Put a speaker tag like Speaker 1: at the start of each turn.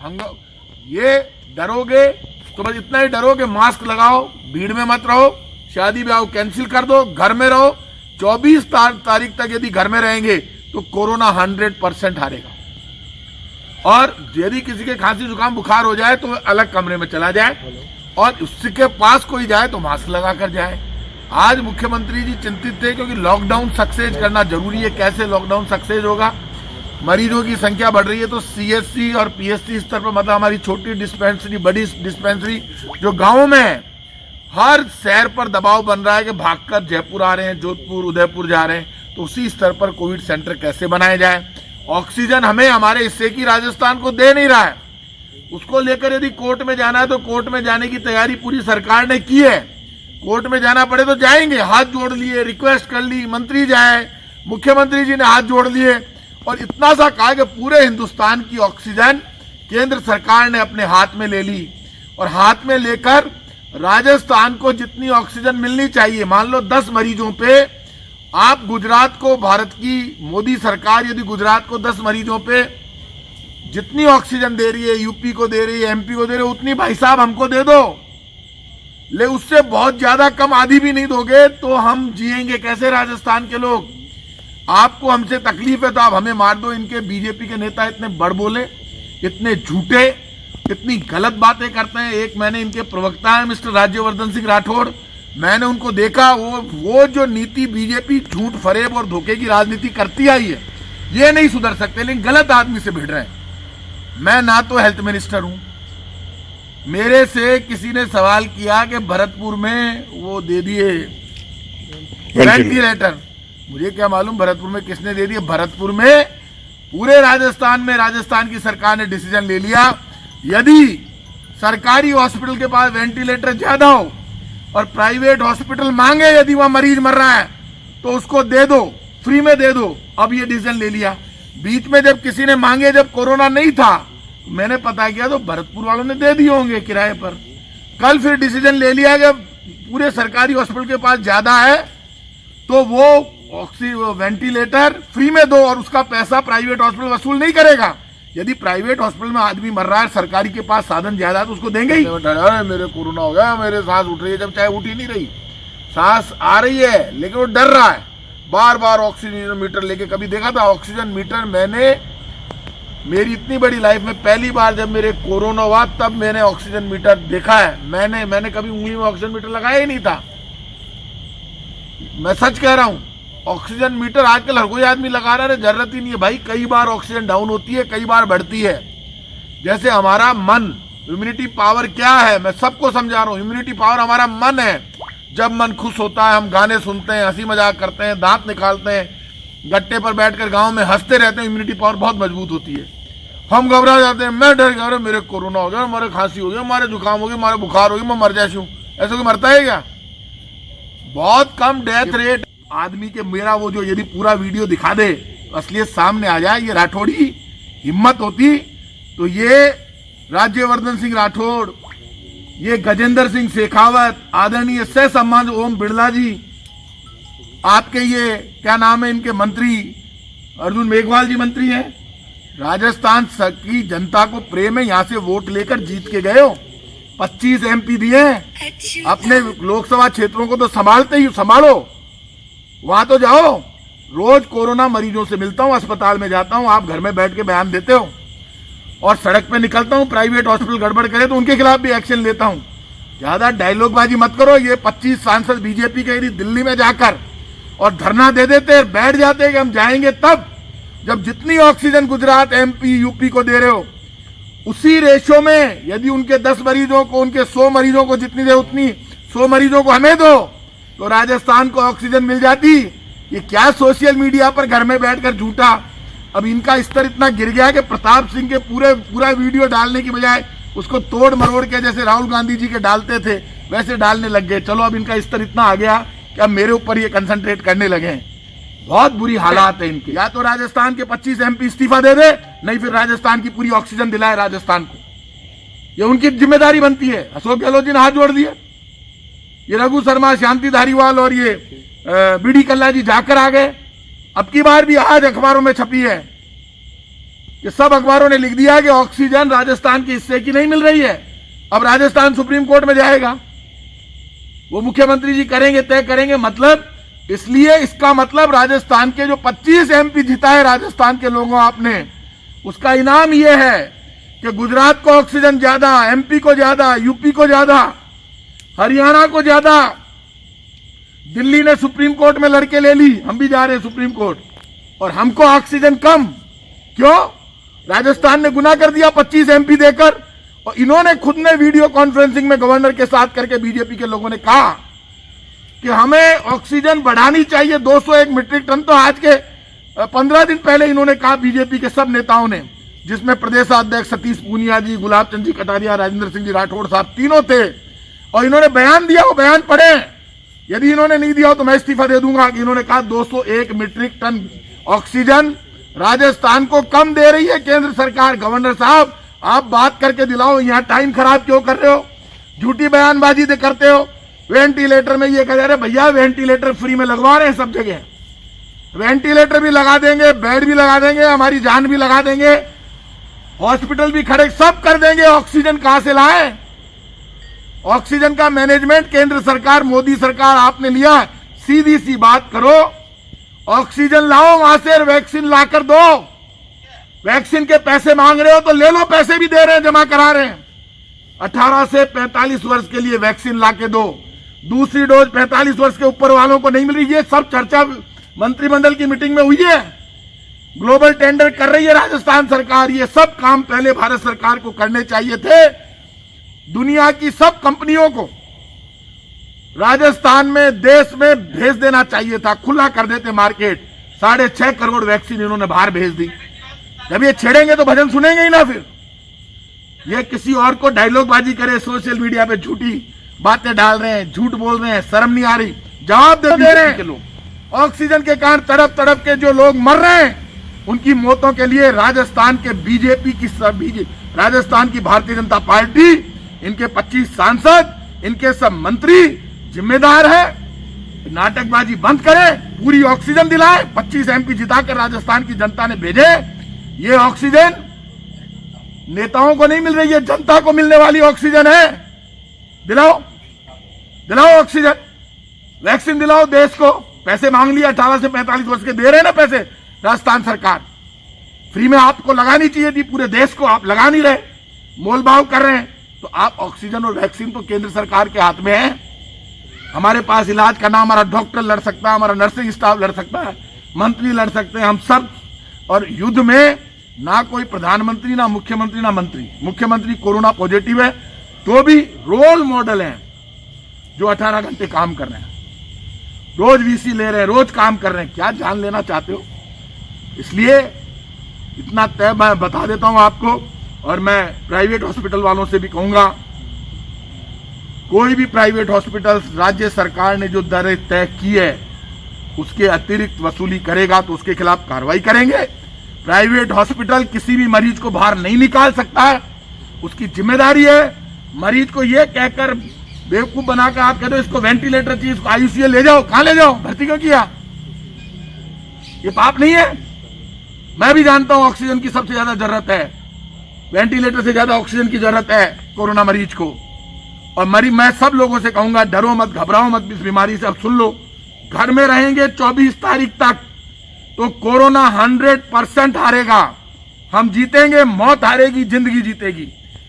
Speaker 1: ये डरोगे तो बस इतना ही डरो कि मास्क लगाओ, भीड़ में मत रहो, शादी ब्याह कैंसिल कर दो, घर में रहो। 24 तारीख तक यदि घर में रहेंगे तो कोरोना 100% हारेगा। और यदि किसी के खांसी जुकाम बुखार हो जाए तो अलग कमरे में चला जाए, और उसके पास कोई जाए तो मास्क लगा कर जाए। आज मुख्यमंत्री जी चिंतित थे क्योंकि लॉकडाउन सक्सेस करना जरूरी है। कैसे लॉकडाउन सक्सेस होगा? मरीजों की संख्या बढ़ रही है तो सीएससी और पीएससी स्तर पर, मतलब हमारी छोटी डिस्पेंसरी, बड़ी डिस्पेंसरी जो गाँव में है, हर शहर पर दबाव बन रहा है कि भागकर जयपुर आ रहे हैं, जोधपुर, उदयपुर जा रहे हैं। तो उसी स्तर पर कोविड सेंटर कैसे बनाए जाए? ऑक्सीजन हमें हमारे हिस्से की राजस्थान को दे नहीं रहा है, उसको लेकर यदि कोर्ट में जाना है तो कोर्ट में जाने की तैयारी पूरी सरकार ने की है। कोर्ट में जाना पड़े तो जाएंगे, हाथ जोड़ लिए, रिक्वेस्ट कर ली, मंत्री जाए, मुख्यमंत्री जी ने हाथ जोड़ लिए और इतना सा कहा कि पूरे हिंदुस्तान की ऑक्सीजन केंद्र सरकार ने अपने हाथ में ले ली। और हाथ में लेकर राजस्थान को जितनी ऑक्सीजन मिलनी चाहिए, मान लो 10 मरीजों पे आप गुजरात को, भारत की मोदी सरकार यदि गुजरात को 10 मरीजों पे जितनी ऑक्सीजन दे रही है, यूपी को दे रही है, एमपी को दे रही है, उतनी भाई साहब हमको दे दो। ले उससे बहुत ज्यादा कम, आधी भी नहीं दोगे तो हम जिएंगे कैसे राजस्थान के लोग? आपको हमसे तकलीफ है तो आप हमें मार दो। इनके बीजेपी के नेता इतने बड़ बोले, इतने झूठे, इतनी गलत बातें करते हैं। एक मैंने इनके प्रवक्ता है मिस्टर राज्यवर्धन सिंह राठौड़, मैंने उनको देखा, वो जो नीति बीजेपी झूठ, फरेब और धोखे की राजनीति करती आई है, ये नहीं सुधर सकते, लेकिन गलत आदमी से भिड़ रहे हैं। मैं ना तो हेल्थ मिनिस्टर हूं, मेरे से किसी ने सवाल किया कि भरतपुर में वो दे दिए वेंटिलेटर, मुझे क्या मालूम भरतपुर में किसने दे दिए। भरतपुर में पूरे राजस्थान में राजस्थान की सरकार ने डिसीजन ले लिया, यदि सरकारी हॉस्पिटल के पास वेंटिलेटर ज्यादा हो और प्राइवेट हॉस्पिटल मांगे, यदि वहां मरीज मर रहा है तो उसको दे दो, फ्री में दे दो। अब ये डिसीजन ले लिया। बीच में जब किसी ने मांगे, जब कोरोना नहीं था, मैंने पता किया तो भरतपुर वालों ने दे दिए होंगे किराए पर। कल फिर डिसीजन ले लिया कि पूरे सरकारी हॉस्पिटल के पास ज्यादा है तो वो वेंटिलेटर फ्री में दो और उसका पैसा प्राइवेट हॉस्पिटल वसूल नहीं करेगा। यदि प्राइवेट हॉस्पिटल में आदमी मर रहा है, सरकारी के पास साधन ज्यादा है तो उसको देंगे ही। मेरे कोरोना हो गया, मेरे सांस उठ रही है, जब चाहे उठ ही नहीं रही, सांस आ रही है लेकिन वो डर रहा है। बार बार ऑक्सीजन मीटर लेके, कभी देखा था ऑक्सीजन मीटर? मैंने मेरी इतनी बड़ी लाइफ में पहली बार जब मेरे कोरोना हुआ तब मैंने ऑक्सीजन मीटर देखा है। मैंने कभी उंगली में ऑक्सीजन मीटर लगाया ही नहीं था, मैं सच कह रहा हूं। ऑक्सीजन मीटर आजकल हर कोई आदमी लगा रहा है, जरूरत ही नहीं है भाई। कई बार ऑक्सीजन डाउन होती है, कई बार बढ़ती है। जैसे हमारा मन, इम्यूनिटी पावर क्या है, मैं सबको समझा रहा हूं। इम्यूनिटी पावर हमारा मन है। जब मन खुश होता है हम गाने सुनते हैं, हंसी मजाक करते हैं, दांत निकालते हैं, गट्टे पर बैठकर गांव में हंसते रहते हैं, इम्यूनिटी पावर बहुत मजबूत होती है। हम घबरा जाते हैं, मैं डर गया, मेरे कोरोना हो गया, हमारे खांसी हो गया, हमारे जुकाम हो गया, हमारे बुखार हो गया, मैं मर जाऊं। ऐसे कोई मरता है क्या? बहुत कम डेथ रेट आदमी के। मेरा वो जो यदि पूरा वीडियो दिखा दे, असलियत सामने आ जाए, ये राठौड़ी हिम्मत होती तो ये राज्यवर्धन सिंह राठौड़, ये गजेंद्र सिंह शेखावत, आदरणीय सह सम्मान ओम बिड़ला जी, आपके ये क्या नाम है इनके मंत्री, अर्जुन मेघवाल जी मंत्री हैं। राजस्थान की जनता को प्रेम है, यहां से वोट लेकर जीत के गए हो, 25 एमपी दिए हैं। अपने लोकसभा क्षेत्रों को तो संभालते ही, संभालो, वहां तो जाओ। रोज कोरोना मरीजों से मिलता हूं, अस्पताल में जाता हूं, आप घर में बैठ के बयान देते हो। और सड़क पे निकलता हूं, प्राइवेट हॉस्पिटल गड़बड़ करे तो उनके खिलाफ भी एक्शन लेता हूं। ज्यादा डायलॉगबाजी मत करो। ये 25 सांसद बीजेपी के यदि दिल्ली में जाकर और धरना दे देते, बैठ जाते कि हम जाएंगे, तब जब जितनी ऑक्सीजन गुजरात, एमपी, यूपी को दे रहे हो, उसी रेशो में यदि उनके 10 मरीजों को, उनके 100 मरीजों को जितनी दे उतनी 100 मरीजों को हमें दो तो राजस्थान को ऑक्सीजन मिल जाती। ये क्या सोशल मीडिया पर घर में बैठकर झूठा। अब इनका स्तर इतना गिर गया कि प्रताप सिंह के पूरा वीडियो डालने की बजाय उसको तोड़ मरोड़ के, जैसे राहुल गांधी जी के डालते थे वैसे डालने लग गए। चलो अब इनका स्तर इतना आ गया कि अब मेरे ऊपर ये कंसंट्रेट करने लगे हैं। बहुत बुरी हालात है इनके। या तो राजस्थान के 25 एमपी इस्तीफा दे दे, नहीं फिर राजस्थान की पूरी ऑक्सीजन दिलाए राजस्थान को। ये उनकी जिम्मेदारी बनती है। अशोक गहलोत जी ने हाथ जोड़ दिए, ये रघु शर्मा, शांति धारीवाल और ये बीडी कल्ला जी जाकर आ गए। अब की बार भी आज अखबारों में छपी है कि सब अखबारों ने लिख दिया कि ऑक्सीजन राजस्थान के हिस्से की नहीं मिल रही है। अब राजस्थान सुप्रीम कोर्ट में जाएगा, वो मुख्यमंत्री जी करेंगे, तय करेंगे। मतलब इसलिए इसका मतलब राजस्थान के जो 25 एमपी जिता है राजस्थान के लोगों आपने, उसका इनाम यह है कि गुजरात को ऑक्सीजन ज्यादा, एमपी को ज्यादा, यूपी को ज्यादा, हरियाणा को ज्यादा। दिल्ली ने सुप्रीम कोर्ट में लड़के ले ली, हम भी जा रहे हैं सुप्रीम कोर्ट, और हमको ऑक्सीजन कम। क्यों? राजस्थान ने गुनाह कर दिया 25 एमपी देकर। और इन्होंने खुद ने वीडियो कॉन्फ्रेंसिंग में गवर्नर के साथ करके बीजेपी के लोगों ने कहा कि हमें ऑक्सीजन बढ़ानी चाहिए 201 मीट्रिक टन। तो आज के 15 दिन पहले इन्होंने कहा बीजेपी के सब नेताओं ने, जिसमें प्रदेशाध्यक्ष सतीश पूनिया जी, गुलाब चंद जी कटारिया, राजेंद्र सिंह जी राठौड़ साहब तीनों थे, और इन्होंने बयान दिया। वो बयान पढ़े, यदि इन्होंने नहीं दिया हो तो मैं इस्तीफा दे दूंगा। कि इन्होंने कहा 201 मीट्रिक टन ऑक्सीजन राजस्थान को कम दे रही है केंद्र सरकार। गवर्नर साहब, आप बात करके दिलाओ, यहां टाइम खराब क्यों कर रहे हो? झूठी बयानबाजी करते हो। वेंटिलेटर में ये कह रहे भैया वेंटिलेटर फ्री में लगवा रहे हैं सब जगह, वेंटिलेटर भी लगा देंगे, बेड भी लगा देंगे, हमारी जान भी लगा देंगे, हॉस्पिटल भी खड़े, सब कर देंगे। ऑक्सीजन कहां से लाए? ऑक्सीजन का मैनेजमेंट केंद्र सरकार, मोदी सरकार आपने लिया। सीधी सी बात करो, ऑक्सीजन लाओ वहां से, वैक्सीन लाकर दो। वैक्सीन के पैसे मांग रहे हो तो ले लो, पैसे भी दे रहे हैं, जमा करा रहे हैं। 18 से 45 वर्ष के लिए वैक्सीन लाके दो। दूसरी डोज 45 वर्ष के ऊपर वालों को नहीं मिल रही। ये सब चर्चा मंत्रिमंडल की मीटिंग में हुई है। ग्लोबल टेंडर कर रही है राजस्थान सरकार। ये सब काम पहले भारत सरकार को करने चाहिए थे। दुनिया की सब कंपनियों को राजस्थान में, देश में भेज देना चाहिए था, खुला कर देते मार्केट। 6.5 करोड़ वैक्सीन इन्होंने बाहर भेज दी। जब ये छेड़ेंगे तो भजन सुनेंगे ही ना। फिर ये किसी और को डायलॉगबाजी करे, सोशल मीडिया पे झूठी बातें डाल रहे हैं, झूठ बोल रहे हैं, शर्म नहीं आ रही? जवाब दे रहे हैं लोग। ऑक्सीजन के कारण तड़प तड़प के जो लोग मर रहे हैं, उनकी मौतों के लिए राजस्थान के बीजेपी की राजस्थान की भारतीय जनता पार्टी, इनके 25 सांसद, इनके सब मंत्री जिम्मेदार है। नाटकबाजी बंद करें, पूरी ऑक्सीजन दिलाए। 25 एमपी जिताकर राजस्थान की जनता ने भेजे। ये ऑक्सीजन नेताओं को नहीं मिल रही है, जनता को मिलने वाली ऑक्सीजन है। दिलाओ, दिलाओ ऑक्सीजन, वैक्सीन दिलाओ देश को। पैसे मांग लिया 18 से 45 वर्ष के, दे रहे हैं ना पैसे राजस्थान सरकार। फ्री में आपको लगानी चाहिए थी, पूरे देश को आप लगा नहीं रहे, मोलभाव कर रहे हैं। तो आप ऑक्सीजन और वैक्सीन तो केंद्र सरकार के हाथ में है। हमारे पास इलाज करना, हमारा डॉक्टर लड़ सकता है, हमारा नर्सिंग स्टाफ लड़ सकता है, मंत्री लड़ सकते हैं, हम सब। और युद्ध में ना कोई प्रधानमंत्री, ना मुख्यमंत्री, ना मंत्री। मुख्यमंत्री कोरोना पॉजिटिव है तो भी रोल मॉडल हैं, जो 18 घंटे काम कर रहे हैं, रोज वीसी ले रहे हैं, रोज काम कर रहे हैं। क्या जान लेना चाहते हो? इसलिए इतना तय मैं बता देता हूं आपको। और मैं प्राइवेट हॉस्पिटल वालों से भी कहूंगा, कोई भी प्राइवेट हॉस्पिटल राज्य सरकार ने जो दरें तय की है उसके अतिरिक्त वसूली करेगा तो उसके खिलाफ कार्रवाई करेंगे। प्राइवेट हॉस्पिटल किसी भी मरीज को बाहर नहीं निकाल सकता है, उसकी जिम्मेदारी है। मरीज को यह कहकर बेवकूफ बनाकर आप कहते हो इसको वेंटिलेटर चाहिए, इसको आईसीयू ले जाओ, कहां ले जाओ, भर्ती क्यों किया? ये पाप नहीं है? मैं भी जानता हूं ऑक्सीजन की सबसे ज्यादा जरूरत है, वेंटिलेटर से ज्यादा ऑक्सीजन की जरूरत है कोरोना मरीज को। और मैं सब लोगों से कहूंगा, डरो मत, घबराओ मत इस बीमारी से। अब सुन लो, घर में रहेंगे 24 तारीख तक तो कोरोना 100% हारेगा। हम जीतेंगे, मौत हारेगी, जिंदगी जीतेगी।